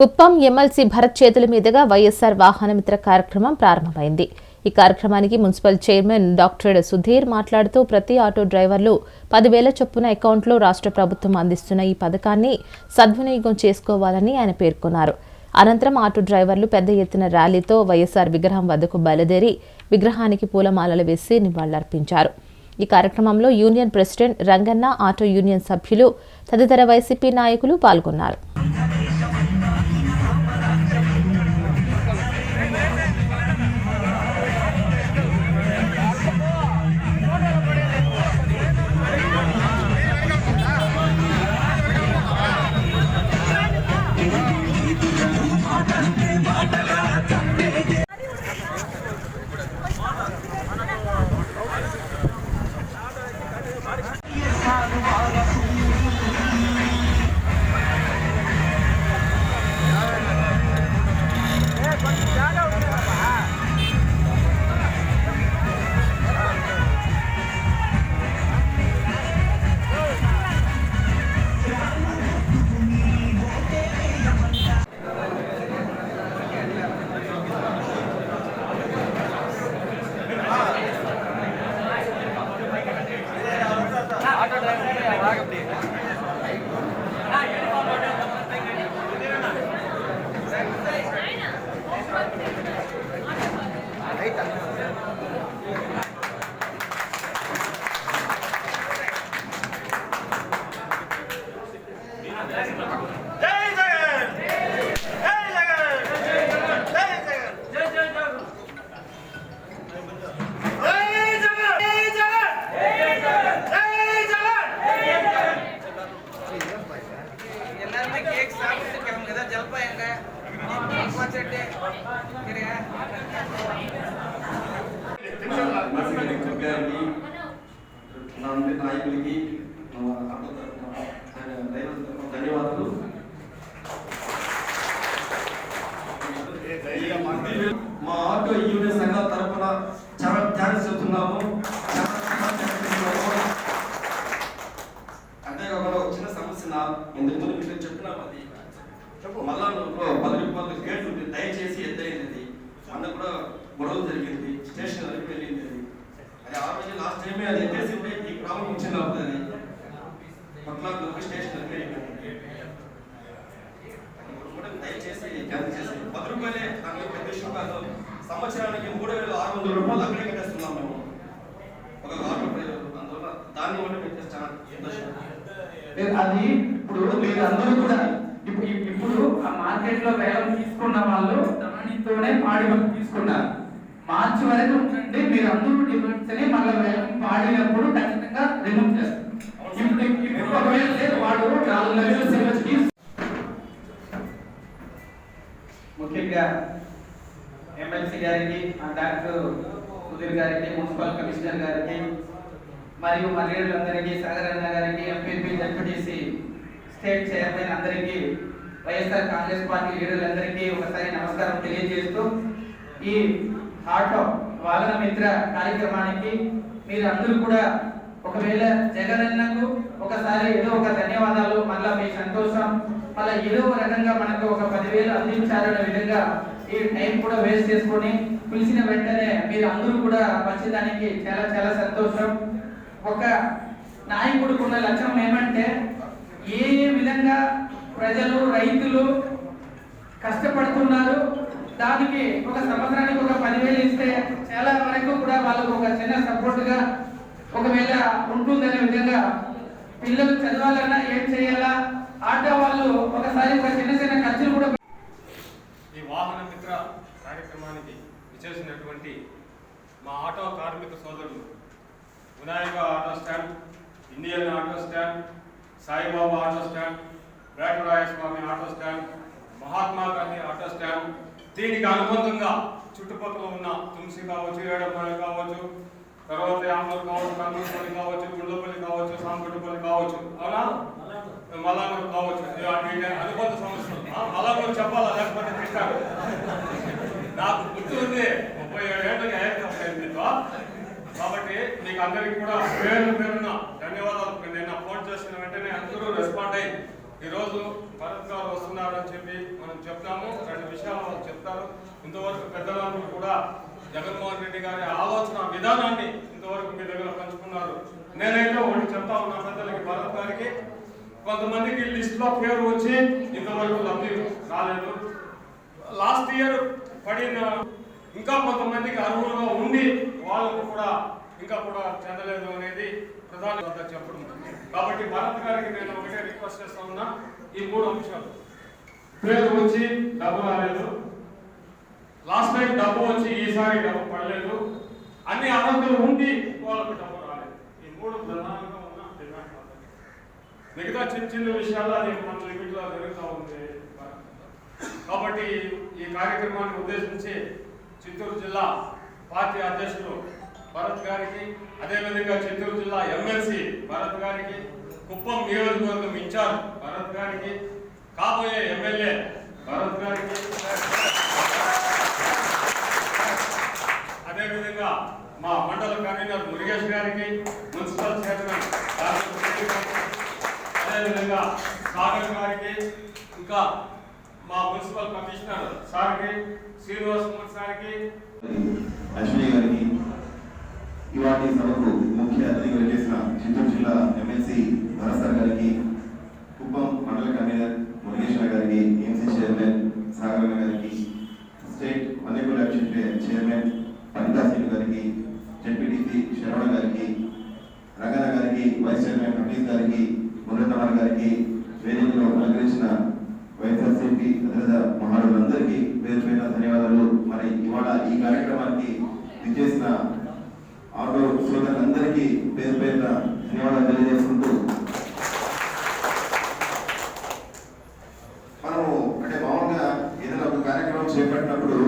Kuppam MLC Bharat చేతుల మీదుగా వైఎస్ఆర్ వాహనమిత్ర కార్యక్రమం ప్రారంభమైంది. ఈ కార్యక్రమానికి మున్సిపల్ చైర్మన్ డాక్టర్ సుధీర్ మాట్లాడుతూ ప్రతి ఆటో డ్రైవర్లు 10,000 చొప్పున అకౌంట్లో రాష్ట్ర ప్రభుత్వం అందిస్తున్న ఈ పథకాన్ని సద్వినియోగం చేసుకోవాలని ఆయన పేర్కొన్నారు. అనంతరం ఆటో డ్రైవర్లు పెద్ద ఎత్తున ర్యాలీతో వైఎస్ఆర్ విగ్రహం వద్దకు బయలుదేరి విగ్రహానికి పూలమాలలు వేసి నివాళులర్పించారు. ఈ కార్యక్రమంలో union president Ranganna, auto union సభ్యులు తదితర వైసీపీ నాయకులు పాల్గొన్నారు. నాయకులకి ధన్యవాదాలు. మా ఆటో యూనియన్ సంఘాల తరఫున చాలా థ్యాంక్స్ చెప్తున్నాము. అంతేకాకుండా ఒక చిన్న సమస్య ఇంతకు ముందు మీకు చెప్పినాము, అది మళ్ళా 10 రూపాయలు గేట్ ఉంది, దయచేసి ఎద్దయింది. మొన్న కూడా గొడవ జరిగింది, స్టేషన్ వరకు వెళ్ళింది. అది ఆ రోజు లాస్ట్ టైమే అది ఎత్తేసి ఈ ప్రాబ్లం వచ్చింది అవుతుంది. పట్ల స్టేషన్ వరకు వెళ్ళింది. దయచేసి క్యాన్సిల్ చేసి 10 రూపాయలే, దానికి పెద్ద విషయం కాదు. సంవత్సరానికి 3,600 రూపాయలు అక్కడే కట్టేస్తున్నాం మేము ఒక ఆటో డ్రైవర్. అందువల్ల దాన్ని కూడా మీకు చాలా సంతోషం. అది ఇప్పుడు మీరు అందరూ కూడా ఇప్పుడు ఆ మార్కెట్ లో వేలం తీసుకున్న వాళ్ళు దానితోనే పాడి తీసుకున్నారు. మార్చి వరకు ఉంటే మీరు అందరూ డిమాండ్స్ అని మళ్ళీ వేలం పాడినప్పుడు ఖచ్చితంగా రిమూవ్ చేస్తారు. ఇప్పుడు ఒకవేళ లేదు వాడు 4 లక్షల సేవకి. ముఖ్యంగా ఎమ్మెల్సీ గారికి, డాక్టర్ సుధీర్ గారికి, మున్సిపల్ కమిషనర్ గారికి మరియు మర్యాదలందరికీ, సాగరన్న గారికి, ఎంపీపీ, జడ్పీటీసీ, స్టేట్ చైర్మన్ అందరికీ, వైఎస్ఆర్ కాంగ్రెస్ పార్టీ లీడర్లందరికీ ఒకసారి నమస్కారం తెలియజేస్తూ ఈ ఆటో వాహన మిత్ర కార్యక్రమానికి మీరు అందరూ కూడా ఒకవేళ జగనన్నకు ఒకసారి ఏదో ఒక ధన్యవాదాలు, మళ్ళా మీ సంతోషం, మళ్ళీ ఏదో ఒక రకంగా మనకు ఒక 10,000 అందించాలనే విధంగా ఈ టైం కూడా వేస్ట్ చేసుకొని పిలిచిన వెంటనే మీరు అందరూ కూడా వచ్చేదానికి చాలా చాలా సంతోషం. ఒక నాయకుడికి ఉన్న లక్ష్యం ఏమంటే ఏ విధంగా ప్రజలు, రైతులు కష్టపడుతున్నారు, దానికి ఒక సంవత్సరానికి ఒక 10,000 ఇస్తే చాలా వరకు కూడా వాళ్ళకు ఒక చిన్న సపోర్ట్ గా ఒకవేళ ఉంటుందనే విధంగా పిల్లలు చదవాలన్నా ఏం చేయాలా, ఆటో వాళ్ళు ఒకసారి ఒక చిన్న చిన్న ఖర్చులు కూడా. ఈ వాహన మిత్ర కార్యక్రమానికి విచ్చేసినటువంటి మా ఆటో కార్మిక సోదరులు, Vinayaka auto stand, Indian auto stand, Saibaba auto stand, Vetarayaswami auto stand, Mahatma Gandhi auto stand, దీనికి అనుబంధంగా చుట్టుపక్కల ఉన్న తులసి కావచ్చు, ఏడపల్లి కావచ్చు, తర్వాత యామూరు కావచ్చు, కందూరుపల్లి కావచ్చు, గుండ్లపల్లి కావచ్చు, సాంపటిపల్లి కావచ్చు, అవునా, మలానూరు కావచ్చు, అనుబంధ సంస్థలు. మలానూరు చెప్పాలా, లేకపోతే తింటారు. నాకు గుర్తు ఉంది, 37 ఏళ్ళకి అయ్యాక కాబట్టి మీకు అందరికి కూడా పేరున ధన్యవాదాలు. నిన్న ఫోన్ చేసిన వెంటనే అందరూ రెస్పాండ్ అయ్యి ఈరోజు భరత్ గారు వస్తున్నారని చెప్పి మనం చెప్తాము. 2 విషయాలు వాళ్ళు చెప్తారు. ఇంతవరకు పెద్దలందరూ కూడా జగన్మోహన్ రెడ్డి గారి ఆలోచన విధానాన్ని ఇంతవరకు మీ దగ్గర పంచుకున్నారు. నేనైతే ఒకటి చెప్తా ఉన్నా పెద్దలకి, భరత్ గారికి కొంతమందికి లిస్ట్ లో పేరు వచ్చి ఇంతవరకు లబ్ధి రాలేదు. లాస్ట్ ఇయర్ పడిన ఇంకా కొంతమందికి అర్హులుగా ఉండి వాళ్ళకు కూడా ఇంకా కూడా చెందలేదు అనేది ప్రధాని వద్ద చెప్పడం. కాబట్టి భరత్ గారికి నేను ఒకటే రిక్వెస్ట్ చేస్తా ఉన్నా, ఈ 3 అంశాలు, పేరు వచ్చి డబ్బు రాలేదు, లాస్ట్ టైం డబ్బు వచ్చి ఈసారి డబ్బు పడలేదు, అన్ని అర్హతలు ఉండి వాళ్ళకు డబ్బు రాలేదు. ఈ 3 ప్రధానంగా ఉన్న డిమాండ్. మిగతా చిన్న విషయాలు అది మన లిమిట్ లో జరుగుతూ ఉంది. కాబట్టి ఈ కార్యక్రమాన్ని ఉద్దేశించి చిత్తూరు జిల్లా పార్టీ అధ్యక్షులు భరత్ గారికి, అదేవిధంగా చిత్తూరు జిల్లా ఎమ్మెల్సీ భరత్ గారికి, కుప్పం నియోజకవర్గం ఇన్ఛార్జ్ భరత్ గారికి, కాబోయే ఎమ్మెల్యే భరత్ గారికి, అదేవిధంగా మా మండల కన్వీనర్ మురుగేష్ గారికి, మున్సిపల్ చైర్మన్ అదేవిధంగా సాగర్ గారికి, ఇంకా మా మున్సిపల్ కమిషనర్ సార్కి, శ్రీనివాస్ కుమార్ సార్కి, అశ్విని గారికి, ఇవాటి సభకు ముఖ్య అతిథిగా చేసిన చిత్తూరు జిల్లా ఎమ్మెల్సీ భరత్ సార్ గారికి, కుప్పం మండల కన్వీనర్ మురుగేశ్వర గారికి, ఎంసీ చైర్మన్ సాగర్ గారికి, స్టేట్ వన్యకుల చైర్మన్ అనితా సింగ్ గారికి, జెడ్పీటీసీ శరవణ గారికి, రంగన్న గారికి, వైస్ చైర్మన్ హఫీజ్ గారికి, మురళీధర్ గారికి, వేదికలో అలంకరించిన వైఎస్ఆర్సీపీ భద్రత మహానులందరికీ పేరు పేరున ధన్యవాదాలు. మరి ఇవాళ ఈ కార్యక్రమానికి విచ్చేసిన ఆటో సోదరులందరికీ పేరు పేరున ధన్యవాదాలు తెలియజేసుకుంటూ, మనము అంటే మామూలుగా ఏదైనా ఒక కార్యక్రమం చేపట్టినప్పుడు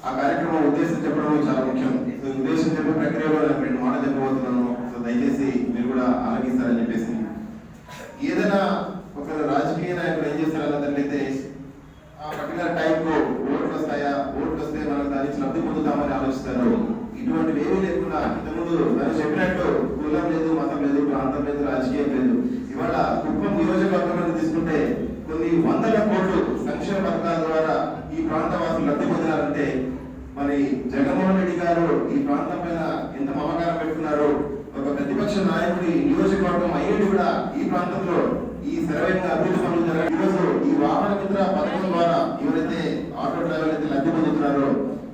ఆ కార్యక్రమం ఉద్దేశం చెప్పడం చాలా ముఖ్యం. సో ఉద్దేశం చెప్పే ప్రక్రియలో నేను 2 మాటలు చెప్పబోతున్నాను. సో దయచేసి మీరు కూడా ఆలకిస్తారని చెప్పేసి, ఏదైనా ఒక రాజకీయ నాయకుడు ఏం చేస్తారన్నట్లయితే ఆ పర్టికులర్ టైంకు ఓట్లు వస్తాయా, ఓట్లు వస్తే మనం దాని నుంచి లబ్ధి పొందుతామని ఆలోచిస్తారు. ఇటువంటివి ఏమీ లేకుండా ఇంతకుముందు దాన్ని చెప్పినట్టు కులం లేదు, మతం లేదు, ప్రాంతం లేదు, రాజకీయం లేదు. ఇవాళ కుప్పం నియోజకవర్గం తీసుకుంటే కొన్ని వందల కోట్లు సంక్షేమ పథకాల ద్వారా ఈ ప్రాంత వాసులు లబ్ధి పొందినారంటే మరి జగన్మోహన్ రెడ్డి గారు ఈ ప్రాంతం పైన ఎంత మమకారం పెట్టుకున్నారో, ఒక ప్రతిపక్ష నాయకుడి నియోజకవర్గం అయ్యేది కూడా ఈ ప్రాంతంలో ఈ సరైన అభివృద్ధి పనులు జరగాలి. ఈరోజు ఈ వాహన మిత్ర పథకం ద్వారా ఎవరైతే ఆటో డ్రైవర్లు అయితే లబ్ధి పొందుతున్నారో,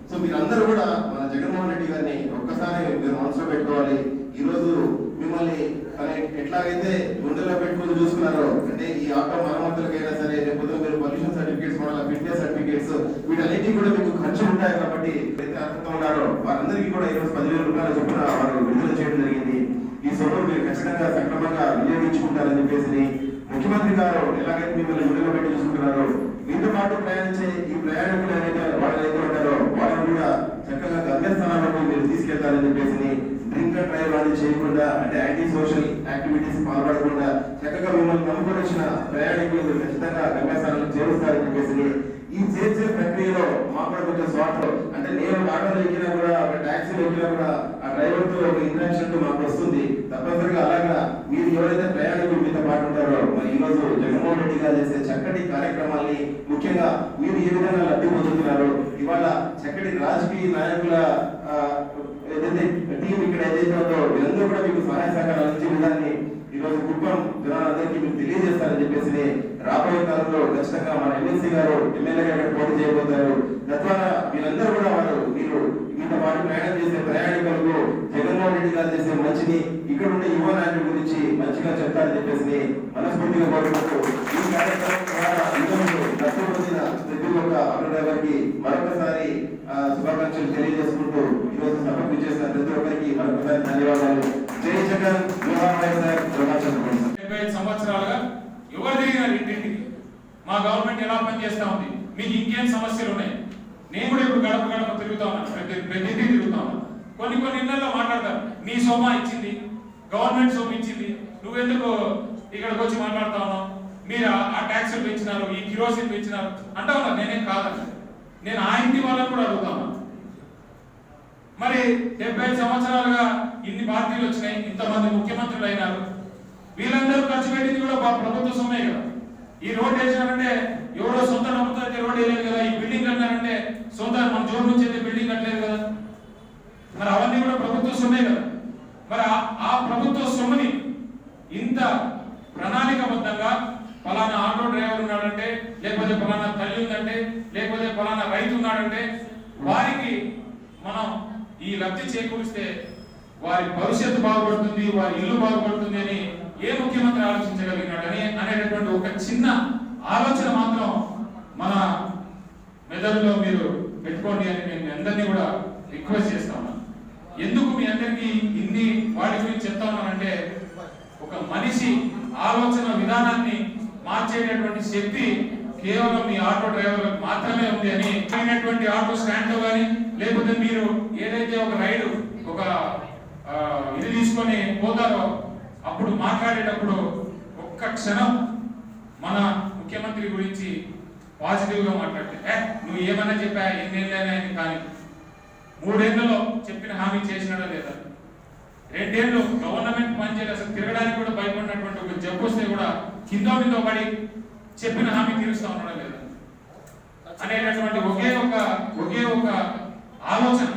సో మీరందరూ కూడా మన జగన్మోహన్ రెడ్డి గారిని ఒక్కసారి మీరు మనసులో పెట్టుకోవాలి. ఈ రోజు మిమ్మల్ని ఎట్లాగైతే గుండెలో పెట్టుకుని చూసుకున్నారో, అంటే ఈ ఆటో మరమ్మతులకైనా సరే, లేకపోతే మీరు పొల్యూషన్ సర్టిఫికేట్స్, మన ఫిట్నెస్ సర్టిఫికేట్స్, వీటన్నిటికీ కూడా మీకు ఖర్చు ఉంటాయి. కాబట్టి అయితే అర్హత ఉన్నారో వారందరికీ కూడా ఈరోజు 10,000 రూపాయల చొప్పున వారు విడుదల చేయడం జరిగింది. ఈ సొమ్మును మీరు ఖచ్చితంగా సక్రమంగా వినియోగించుకుంటారని చెప్పేసి ముఖ్యమంత్రి గారు ఎలాగైతే మిమ్మల్ని గుండెలో పెట్టి చూసుకుంటున్నారో, మీతో పాటు ప్రయాణించే ఈ ప్రయాణికులు వాళ్ళైతే ఉంటారో వాళ్ళని కూడా చక్కగా గమ్యస్థానాలకు మీరు తీసుకెళ్తారని చెప్పేసి, డ్రింక్ అండ్ డ్రైవ్ అనేది చేయకుండా, అంటే యాంటీ సోషల్ యాక్టివిటీస్ పాల్పడకుండా చక్కగా మిమ్మల్ని నమ్ముకొని వచ్చిన ప్రయాణికులు మీరు ఖచ్చితంగా గమ్యస్థానాలకు చేరుస్తారని చెప్పేసి, ఈ చేర్చే ప్రక్రియలో మాకు కూడా కొంచెం స్వార్థం, అంటే నేను ఆటోలో ఎక్కినా కూడా, ట్యాక్సీలో ఎక్కినా కూడా ఆ డ్రైవర్ తో ఒక ఇంటరాక్షన్ మాకు వస్తుంది తప్పనిసరిగా. అలాగా మీరు ఎవరైతే ప్రయాణికులు మీతో పాటు ఉంటారో, మరి ఈ రోజు జగన్మోహన్ రెడ్డి గారు చేసే చక్కటి కార్యక్రమాల్ని, ముఖ్యంగా మీరు ఏ విధంగా లబ్ధి పొందుతున్నారో, ఇవాళ చక్కటి రాజకీయ నాయకుల ఏదైతే టీం ఇక్కడ ఏదైతే ఉందో వీళ్ళందరూ కూడా మీకు సహాయ సహకారాలు అందించే విధాన్ని ఈ రోజు కుప్పం జనాలందరికీ మీకు తెలియజేస్తారని చెప్పేసి, రాబోయే కాలంలో ఖచ్చితంగా మన ఎమ్మెల్సీ గారు ఎమ్మెల్యేగా ఇక్కడ పోటీ చేయబోతారు. తద్వారా వీళ్ళందరూ కూడా మీరు మీతో పాటు ప్రయాణం చేసే ప్రయాణికులకు జగన్మోహన్ రెడ్డి గారు చేసే మంచిని, ఇక్కడ ఉండే యువ నాయకుల గురించి మంచిగా చెప్తారని చెప్పేసి మనస్ఫూర్తిగా కోరుకుంటూ, ఈ కార్యక్రమం ద్వారా లబ్ధి పొందిన ప్రతి ఒక్క ఆటో డ్రైవర్కి మరొకసారి శుభాకాంక్షలు తెలియజేసుకుంటూ, ఈ రోజు సభకు చేసిన ప్రతి ఒక్కరికి మరొకసారి ధన్యవాదాలు. జై జగన్, జోహార్. 75 సంవత్సరాలుగా ఎవరు తిరిగినారు ఇంటింటికి? మా గవర్నమెంట్ ఎలా పనిచేస్తా ఉంది, మీకు ఇంకేం సమస్యలు ఉన్నాయి? నేను కూడా ఇప్పుడు గడప గడప తిరుగుతా ఉన్నాను, ప్రతి తిరుగుతా ఉన్నాను. కొన్ని ఇళ్లలో మాట్లాడతారు, నీ సొమ్మ ఇచ్చింది, గవర్నమెంట్ సొమ్ము ఇచ్చింది, నువ్వెందుకు ఇక్కడికి వచ్చి మాట్లాడుతా ఉన్నావు, మీరు ఆ ట్యాక్సులు పెంచినారు, ఈ కిరోసిన్ పెంచినారు అంటా ఉన్నారు. నేనేం కాదండి, నేను ఆ ఇంటి వాళ్ళని కూడా అడుగుతా ఉన్నాను. మరి 75 సంవత్సరాలుగా ఇన్ని పార్టీలు వచ్చినాయి, ఇంతమంది ముఖ్యమంత్రులు అయినారు, వీళ్ళందరూ ఖర్చు పెట్టింది కూడా ప్రభుత్వ సొమ్మే కదా. ఈ రోడ్డు వేసినారంటే ఎవరో సొంత డబ్బుతో అయితే రోడ్డు వేయలేదు కదా. ఈ బిల్డింగ్ కట్టినారంటే సొంత మన జోడు నుంచి అయితే బిల్డింగ్ కట్టలేదు కదా. మరి అవన్నీ కూడా ప్రభుత్వ సొమ్మే కదా. మరి ఆ ప్రభుత్వ సొమ్ముని ఇంత ప్రణాళికబద్ధంగా ఫలానా ఆటో డ్రైవర్ ఉన్నాడంటే, లేకపోతే ఫలానా తల్లి ఉందంటే, లేకపోతే ఫలానా రైతు ఉన్నాడంటే వారికి మనం ఈ లబ్ధి చేకూరిస్తే వారి భవిష్యత్తు బాగుపడుతుంది, వారి ఇల్లు బాగుపడుతుంది అని ఏ ముఖ్యమంత్రి ఆలోచించగలిగినాడని అనేటటువంటి ఒక చిన్న ఆలోచన మాత్రం మన మెదడులో మీరు పెట్టుకోండి అని నేను మీ అందరినీ కూడా రిక్వెస్ట్ చేస్తా ఉన్నాను. ఎందుకు మీ అందరికీ ఇన్ని వాటి గురించి చెప్తా ఉన్నానంటే, ఒక మనిషి ఆలోచన విధానాన్ని మార్చేటటువంటి శక్తి కేవలం మీ ఆటో డ్రైవర్లకు మాత్రమే ఉంది అని అయినటువంటి ఆటో స్టాండ్ లో కానీ, లేకపోతే మీరు ఏదైతే ఒక రైడ్ ఒక ఇది తీసుకొని పోతారో అప్పుడు మాట్లాడేటప్పుడు ఒక్క క్షణం మన ముఖ్యమంత్రి గురించి పాజిటివ్ గా మాట్లాడితే నువ్వు ఏమన్నా చెప్పా ఎన్నేళ్ళైనా కానీ 3 ఏళ్లలో చెప్పిన హామీ చేసినాడా లేదా, 2 ఏళ్ళు గవర్నమెంట్ పనిచేయాలి అసలు తిరగడానికి కూడా భయపడినటువంటి ఒక జబ్బు వస్తే కూడా కింద పడి చెప్పిన హామీ తీరుస్తా ఉన్నాడా లేదా అనేటటువంటి ఒకే ఒక ఆలోచన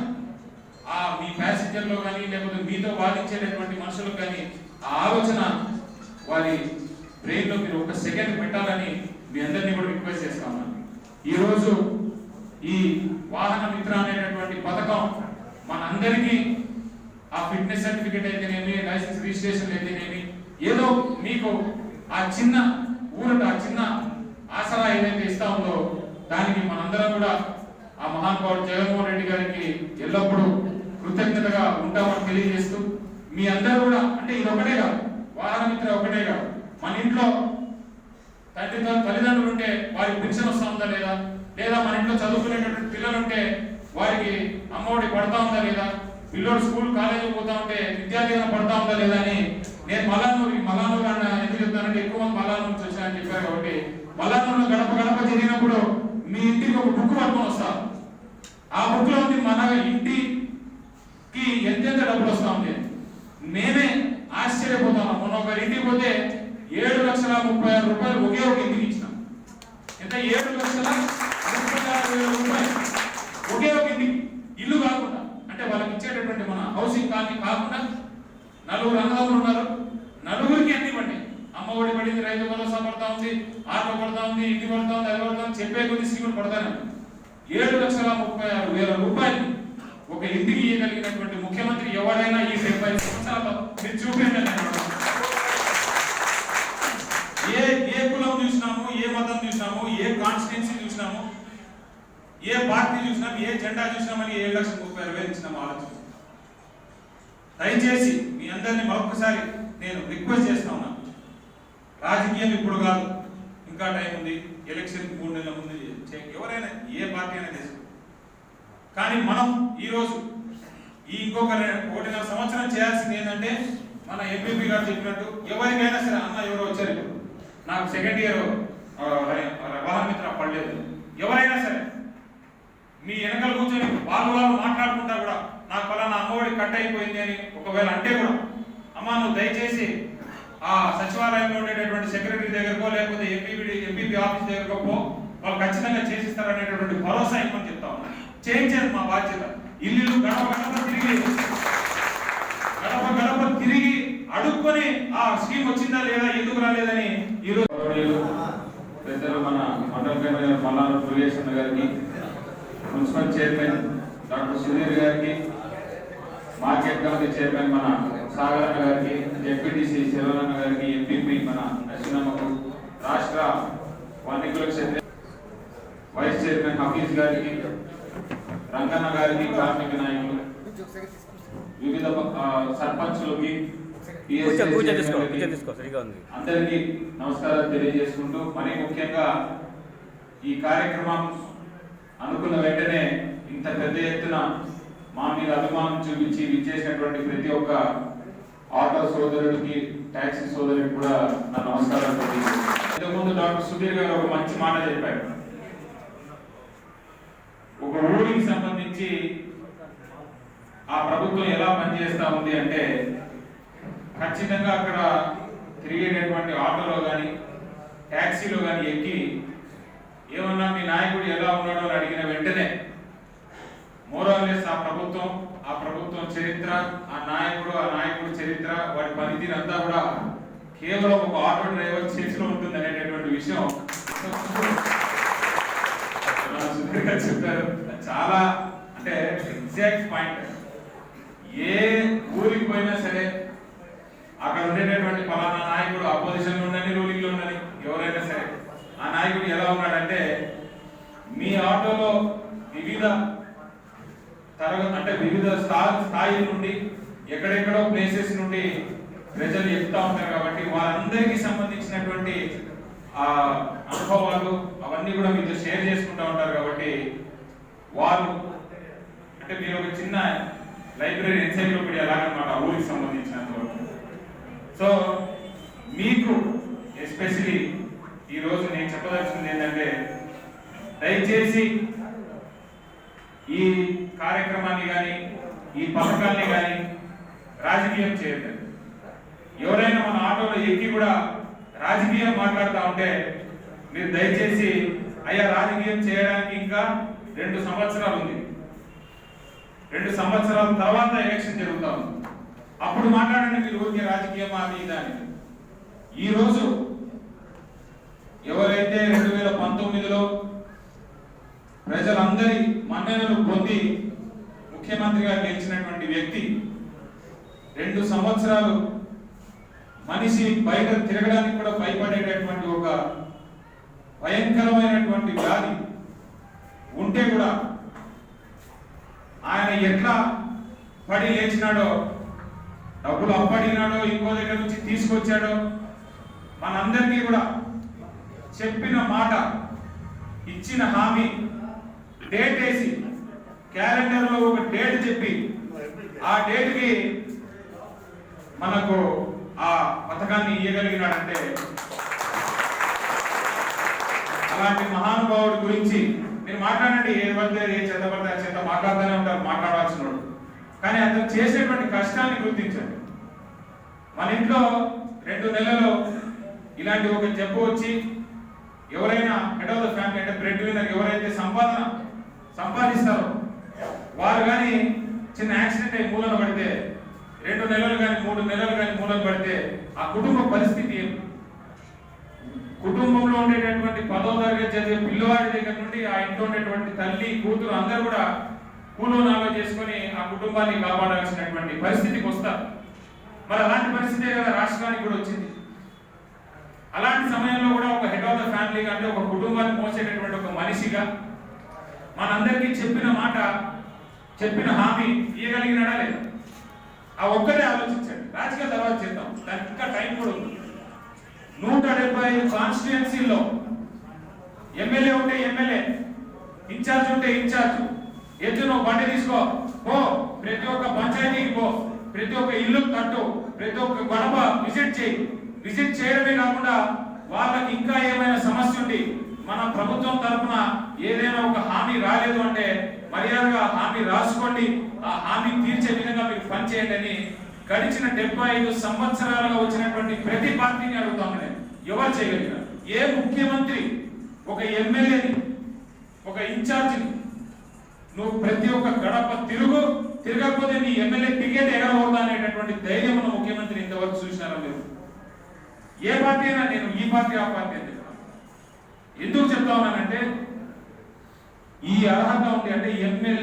ఆ మీ ప్యాసింజర్లో కానీ లేకపోతే మీతో వాదించేటటువంటి మనుషులకు కానీ ఆ ఆలోచన వారి బ్రెయిన్ లో మీరు ఒక సెకండ్ పెట్టాలని మీ అందరినీ కూడా రిక్వెస్ట్ చేస్తా ఉన్నాను. ఈ రోజు ఈ వాహన మిత్ర అనేటటువంటి పథకం మనందరికీ ఆ ఫిట్నెస్ సర్టిఫికేట్ అయితేనేమి, లైసెన్స్ రిజిస్ట్రేషన్ అయితేనేమి, ఏదో మీకు ఆ చిన్న ఊరట ఆ చిన్న ఆసరా ఏదైతే ఇస్తా ఉందో దానికి మనందరం కూడా ఆ మహానుభావుడు జగన్మోహన్ రెడ్డి గారికి ఎల్లప్పుడూ కృతజ్ఞతగా ఉంటామని తెలియజేస్తూ, మీ అందరూ కూడా అంటే ఇది ఒకటే కాదు, వాహన మిత్ర ఒకటే కాదు, మన ఇంట్లో తల్లిదండ్రులు ఉంటే వారికి పెన్షన్ వస్తా ఉందా లేదా, లేదా మన ఇంట్లో చదువుకునేటటువంటి పిల్లలు ఉంటే వారికి అమ్మఒడి పడతా ఉందా లేదా, పిల్లోడు స్కూల్ కాలేజీ పోతా ఉంటే విద్యార్థిగా పడతా ఉందా లేదా అని నేను మల్లానూరు అన్న ఎందుకు చెప్తానంటే ఎక్కువ మంది మల్లానూరు నుంచి వచ్చానని చెప్పారు కాబట్టి మల్లానూరులో గడప జరిగినప్పుడు మీ ఇంటికి ఒక బుక్ పట్టుకొని వస్తారు. ఆ బుక్ లో ఉంది మన ఇంటికి ఎంతెంత డబ్బులు వస్తా ఉంది. నేనే ఆశ్చర్యపోతాను. మొన్న ఒకరి ఇంటికి పోతే 7,36,000 రూపాయలు ఒకే ఒక ఇంటికి ఇచ్చినాం. ఎంత 7,36,000 రూపాయలు ఒకే ఒక ఇంటికి, ఇల్లు కాకుండా అంటే వాళ్ళకి ఇచ్చేటటువంటి మన హౌసింగ్ కాలనీ కాకుండా 4 అన్నదమ్ములు ఉన్నారు, 4గురికి అన్ని పడి అమ్మ ఒడి పడింది, రైతు భరోసా పడతా ఉంది, ఆటో పడతా ఉంది, ఇంటి పడతా ఉంది, అది పడతా ఉంది, చెప్పే కొద్ది స్కీములు పడతానే 7,36,000 రూపాయలు ఒక ఇంటికి ఇవ్వగలిగినటువంటి ముఖ్యమంత్రి ఎవరైనా ఈ 70 సంవత్సరాల్లో మీరు చూపించండి. ఏ కులం చూసినాము, ఏ మతం చూసినాము, ఏ కాన్స్టిట్యున్సీ చూసినాము, ఏ పార్టీ చూసినాము, ఏ జెండా చూసినామని 7,36,000 ఇచ్చినాము. ఆలోచన దయచేసి మీ అందరినీ మరొకసారి నేను రిక్వెస్ట్ చేస్తా ఉన్నాను. రాజకీయం ఇప్పుడు కాదు, ఇంకా టైం ఉంది. ఎలక్షన్ 3 నెలల ముందు ఎవరైనా ఏ పార్టీ అయినా చేస్తారు. కానీ మనం ఈరోజు ఇంకొక 1.5 సంవత్సరం చేయాల్సింది ఏంటంటే మన ఎంపీపీ గారు చెప్పినట్టు ఎవరికైనా సరే అన్న ఎవరో వచ్చారు, నాకు సెకండ్ ఇయర్ వాహన మిత్ర పడలేదు, ఎవరైనా సరే మీ వెనకాల కూర్చొని వాళ్ళు మాట్లాడుకుంటా కూడా నాకు ఫలానా అమ్మఒడి కట్ అయిపోయింది అని ఒకవేళ అంటే కూడా అమ్మ నువ్వు దయచేసి ఆ సచివాలయంలో ఉండేటటువంటి సెక్రటరీ దగ్గరకో లేకపోతే ఎంపీపీ ఆఫీస్ దగ్గరకో పో, వాళ్ళు ఖచ్చితంగా చేసిస్తారనేటటువంటి భరోసా ఇవ్వమని చెప్తా ఉన్నాను. చేయించేది మా బాధ్యత. ఇల్లు గడప తిరిగి అడుక్కొని ఆ స్కీమ్ వచ్చిందా లేదా, ఎందుకు రాలేదని ఈరోజు పెద్దలు మన మండల కన్వీనర్ మల్లారు సురేష్ గారికి, మున్సిపల్ చైర్మన్ డాక్టర్ సుధీర్ గారికి, మార్కెట్ కమిటీ చైర్మన్ మన సాగర్ అన్న గారికి, జెడ్పీటీసీ శివరన్న గారికి, ఎంపీపీ మన నరసింహమ్మకు, రాష్ట్ర వన్నికుల క్షేత్ర వైస్ చైర్మన్ హఫీజ్ గారికి, రంగన్న గారికి, కార్మిక నాయకులు, వివిధ సర్పంచులకి, అందరికీ నమస్కారాలు తెలియజేసుకుంటూ, మరీ ముఖ్యంగా ఈ కార్యక్రమం అనుకున్న వెంటనే ఇంత పెద్ద ఎత్తున మా మీద అభిమానం చూపించి విచ్చేసినటువంటి ప్రతి ఒక్క ఆటో సోదరుడికి, టాక్సీ సోదరుడికి కూడా నా నమస్కారాలు తెలియజేస్తాను. ఇంతకుముందు డాక్టర్ సుధీర్ గారు ఒక మంచి మాట చెప్పారు. ఒక ఊరికి సంబంధించి ఆ ప్రభుత్వం ఎలా పనిచేస్తా ఉంది అంటే ఖచ్చితంగా అక్కడ తిరిగేటటువంటి ఆటోలో కానీ ట్యాక్సీలో కానీ ఎక్కి ఏమన్నా మీ నాయకుడు ఎలా ఉన్నాడో అని అడిగిన వెంటనే మోరాలెస్ ఆ ప్రభుత్వం చరిత్ర, ఆ నాయకుడు చరిత్ర, వాడి పనితీరు అంతా కూడా కేవలం ఒక ఆటో డ్రైవర్ చేతిలో ఉంటుంది అనేటటువంటి విషయం చెప్పారు. చాలా అంటే ఎగ్జాక్ట్ పాయింట్. ఏ ఊరికి పోయినా సరే అక్కడ ఉండేటటువంటి పలానా నాయకుడు అపోజిషన్ లో ఉండని, రూలింగ్ లో ఉండని, ఎవరైనా సరే ఆ నాయకుడు ఎలా ఉన్నాడంటే మీ ఆటోలో వివిధ స్థాయి నుండి ఎక్కడెక్కడో ప్లేసెస్ నుండి ప్రజలు ఎక్కుతా ఉంటారు కాబట్టి వారందరికీ సంబంధించినటువంటి అనుభవాలు అవన్నీ కూడా మీతో షేర్ చేసుకుంటూ ఉంటారు కాబట్టి వారు అంటే మీరు ఒక చిన్న లైబ్రరీ ఎన్సైక్లోపీడియా లాగనమాట ఊరికి సంబంధించినంత వరకు. సో మీకు ఎస్పెషలీ ఈరోజు నేను చెప్పదలుచుకుంది ఏంటంటే దయచేసి ఈ కార్యక్రమాన్ని కానీ ఈ పథకాన్ని కానీ రాజకీయం చేయలేదు. ఎవరైనా మన ఆటోలో ఎక్కి కూడా రాజకీయం మాట్లాడుతూ ఉంటే మీరు దయచేసి అయ్యా రాజకీయం చేయడానికి ఇంకా 2 సంవత్సరాలు ఉంది, 2 సంవత్సరాల తర్వాత ఎలక్షన్ జరుగుతా ఉంది, అప్పుడు మాట్లాడండి మీరు ఊరికే రాజకీయం అది దాని. ఈరోజు ఎవరైతే 2019లో ప్రజలందరి మన్ననలు పొంది ముఖ్యమంత్రిగా గెలిచినటువంటి వ్యక్తి 2 సంవత్సరాలు మనిషి బయట తిరగడానికి కూడా భయపడేటటువంటి ఒక భయంకరమైనటువంటి వ్యాధి ఉంటే కూడా ఆయన ఎట్లా పడి లేచినాడో, డబ్బులు అప్పడినాడో, ఇంకో దగ్గర నుంచి తీసుకొచ్చాడో, మనందరికీ కూడా చెప్పిన మాట, ఇచ్చిన హామీ, డేట్ వేసి క్యాలెండర్ లో ఒక డేట్ చెప్పి ఆ డేట్ కి మనకు ఆ పథకాన్ని ఇయ్యగలిగినాడంటే అలాంటి మహానుభావుడి గురించి మీరు మాట్లాడండి. ఏ పడితే ఏ చెత్త పడితే ఆ చెత్త మాట్లాడుతూనే ఉంటారు, మాట్లాడాల్సిన వాడు. కానీ అతను చేసేటువంటి కష్టాన్ని గుర్తించండి. మన ఇంట్లో 2 నెలల్లో ఇలాంటి ఒక జబ్బు వచ్చి ఎవరైనా హెడ్ ఆఫ్ ద ఫ్యామిలీ అంటే బ్రెడ్ విన్నర్ ఎవరైతే సంపాదిస్తారో వారు కానీ చిన్న యాక్సిడెంట్ అయి మూలన పడితే 2 నెలలు కానీ 3 నెలలు కానీ మూలన పడితే ఆ కుటుంబ పరిస్థితి ఏం? కుటుంబంలో ఉండేటటువంటి 10వ తరగతి చదివే పిల్లవాడి దగ్గర నుండి ఆ ఇంట్లో ఉండేటువంటి తల్లి, కూతురు అందరూ కూడా కూలోనాలో చేసుకొని ఆ కుటుంబాన్ని కాపాడాల్సినటువంటి పరిస్థితికి వస్తారు. మరి అలాంటి పరిస్థితే కదా రాష్ట్రానికి కూడా వచ్చింది. అలాంటి సమయంలో కూడా ఒక హెడ్ ఆఫ్ ద ఫ్యామిలీగా అంటే ఒక కుటుంబాన్ని మోసేటటువంటి ఒక మనిషిగా మనందరికీ చెప్పిన మాట, చెప్పిన హామీ ఇవ్వగలిగినాడా లేదా? ఆ ఒక్కటే ఆలోచించండి. రాజకీయ తర్వాత చేద్దాం, దానికి ఇంకా టైం కూడా ఉంది. 175 కాన్స్టిట్యుయెన్సీల్లో ఎమ్మెల్యే ఉంటే ఎమ్మెల్యే, ఇన్ఛార్జ్ ఉంటే ఇన్ఛార్జ్, ఎద్దును బండి తీసుకో పో, ప్రతి ఒక్క పంచాయతీకి పో, ప్రతి ఒక్క ఇల్లు కట్టు, ప్రతి ఒక్క గడప విజిట్ చేయి. విజిట్ చేయడమే కాకుండా వాళ్ళకి ఇంకా ఏమైనా సమస్య ఉండి మన ప్రభుత్వం తరఫున ఏదైనా ఒక హామీ రాలేదు అంటే మర్యాదగా హామీ రాసుకోండి, ఆ హామీ తీర్చే విధంగా మీరు పనిచేయండి అని గడిచిన 75 సంవత్సరాలుగా వచ్చినటువంటి ప్రతి పార్టీని అడుగుతామని ఎవరు చేయగలిగారు? ఏ ముఖ్యమంత్రి ఒక ఎమ్మెల్యేని, ఒక ఇన్ఛార్జిని నువ్వు ప్రతి ఒక్క గడప తిరగకపోతే నీ ఎమ్మెల్యే టికెట్ ఎగరకూడదు అనేటటువంటి ధైర్యం ఉన్న ముఖ్యమంత్రి ఇంతవరకు చూసినారా మీరు? ఏ పార్టీ అయినా, నేను ఈ పార్టీ ఆ పార్టీ అని చెప్తాను. ఎందుకు చెప్తా ఉన్నానంటే ఈ అర్హత ఉంది అంటే ఎమ్మెల్యే